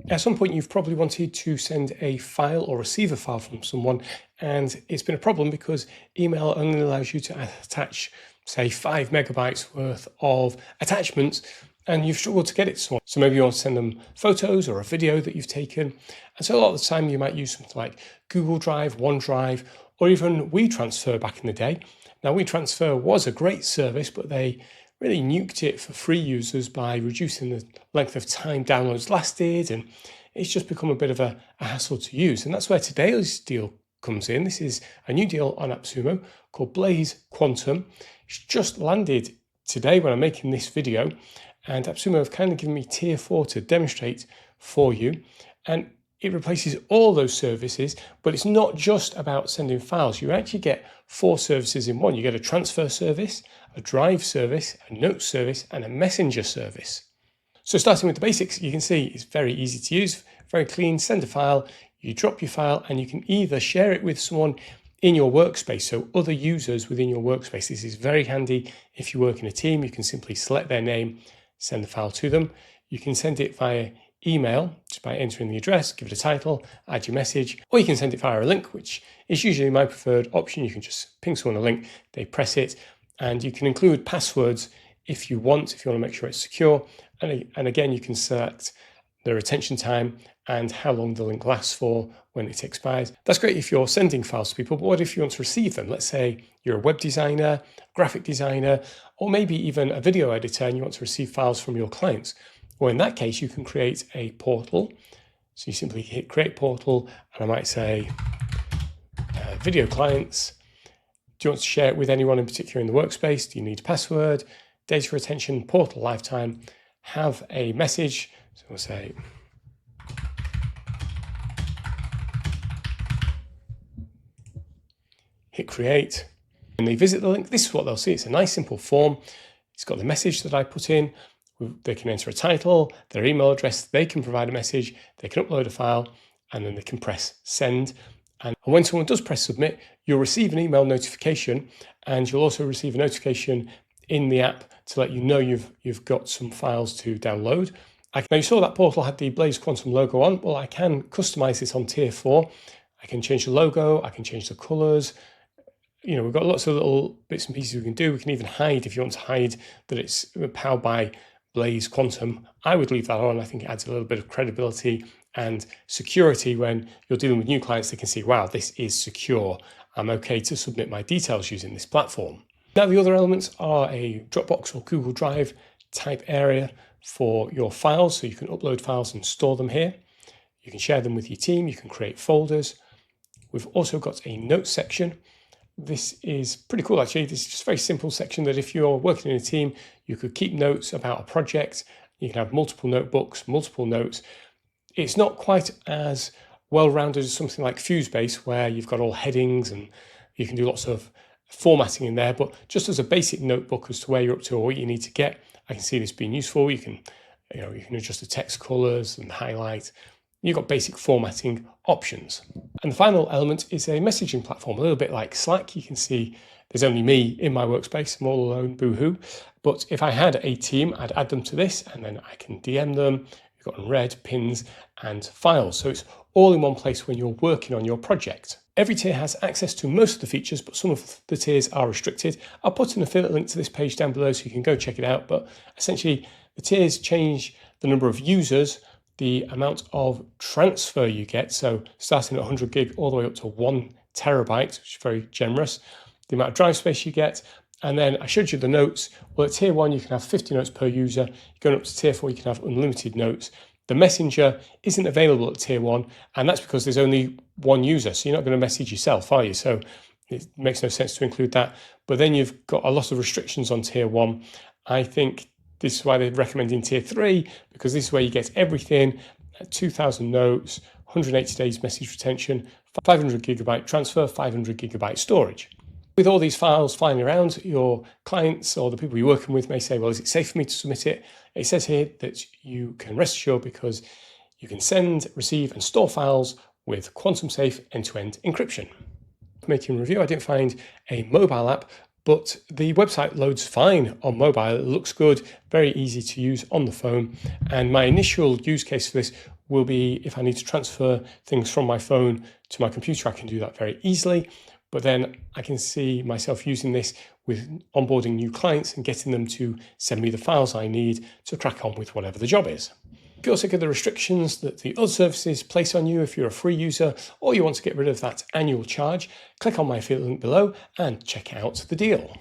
At some point, you've probably wanted to send a file or receive a file from someone, and it's been a problem because email only allows you to attach, say, 5 megabytes worth of attachments, and you've struggled to get it to someone. So maybe you want to send them photos or a video that you've taken. And so a lot of the time you might use something like Google Drive, OneDrive, or even WeTransfer back in the day. Now, WeTransfer was a great service, but they really nuked it for free users by reducing the length of time downloads lasted, and it's just become a bit of a hassle to use. And that's where today's deal comes in. This is a new deal on AppSumo called Blaze Quantum. It's just landed today when I'm making this video, and AppSumo have kind of given me tier 4 to demonstrate for you. And it replaces all those services, but it's not just about sending files. You actually get 4 services in one. You get a transfer service, a drive service, a note service, and a messenger service. So starting with the basics, you can see it's very easy to use, very clean. Send a file, you drop your file, and you can either share it with someone in your workspace, so other users within your workspace. This is very handy if you work in a team. You can simply select their name, send the file to them. You can send it via email just by entering the address, give it a title, add your message, or you can send it via a link, which is usually my preferred option. You can just ping someone a link, they press it, and you can include passwords if you want to make sure it's secure. And again, you can select the retention time and how long the link lasts for when it expires. That's great if you're sending files to people, but what if you want to receive them? Let's say you're a web designer, graphic designer, or maybe even a video editor, and you want to receive files from your clients. Well, in that case, you can create a portal. So you simply hit create portal, and I might say video clients. Do you want to share it with anyone in particular in the workspace? Do you need a password, data retention, portal lifetime, have a message? So we'll say hit create. When they visit the link, this is what they'll see. It's a nice simple form. It's got the message that I put in. They can enter a title, their email address, they can provide a message, they can upload a file, and then they can press send. And when someone does press submit, you'll receive an email notification, and you'll also receive a notification in the app to let you know you've got some files to download. Now you saw that portal had the Blaze Quantum logo on. Well, I can customize this on tier 4. I can change the logo, I can change the colors. You know, we've got lots of little bits and pieces we can do. We can even hide, if you want to hide that it's powered by Blaze Quantum. I would leave that on. I think it adds a little bit of credibility and security when you're dealing with new clients. They can see, wow, this is secure. I'm okay to submit my details using this platform. Now, the other elements are a Dropbox or Google Drive type area for your files. So you can upload files and store them here. You can share them with your team. You can create folders. We've also got a notes section. This is pretty cool, actually. This is just a very simple section that if you're working in a team, you could keep notes about a project. You can have multiple notebooks, multiple notes. It's not quite as well-rounded as something like Fusebase, where you've got all headings and you can do lots of formatting in there. But just as a basic notebook as to where you're up to or what you need to get, I can see this being useful. You can adjust the text colors and highlight. You've got basic formatting options. And the final element is a messaging platform, a little bit like Slack. You can see there's only me in my workspace. I'm all alone, boo-hoo. But if I had a team, I'd add them to this, and then I can DM them. You've got red, pins, and files. So it's all in one place when you're working on your project. Every tier has access to most of the features, but some of the tiers are restricted. I'll put an affiliate link to this page down below so you can go check it out. But essentially, the tiers change the number of users, the amount of transfer you get, so starting at 100 gig all the way up to 1 terabyte, which is very generous, the amount of drive space you get, and then I showed you the notes. Well, at tier 1, you can have 50 notes per user. Going up to tier 4, you can have unlimited notes. The messenger isn't available at tier 1, and that's because there's only one user, so you're not going to message yourself, are you? So it makes no sense to include that. But then you've got a lot of restrictions on tier 1. I think this is why they're recommending tier 3, because this is where you get everything, 2,000 notes, 180 days message retention, 500 gigabyte transfer, 500 gigabyte storage. With all these files flying around, your clients or the people you're working with may say, well, is it safe for me to submit it? It says here that you can rest assured because you can send, receive, and store files with quantum safe end-to-end encryption. Making a review, I didn't find a mobile app, but the website loads fine on mobile. It looks good, very easy to use on the phone. And my initial use case for this will be if I need to transfer things from my phone to my computer, I can do that very easily. But then I can see myself using this with onboarding new clients and getting them to send me the files I need to crack on with whatever the job is. You can also get the restrictions that the other services place on you if you're a free user or you want to get rid of that annual charge. Click on my affiliate link below and check out the deal.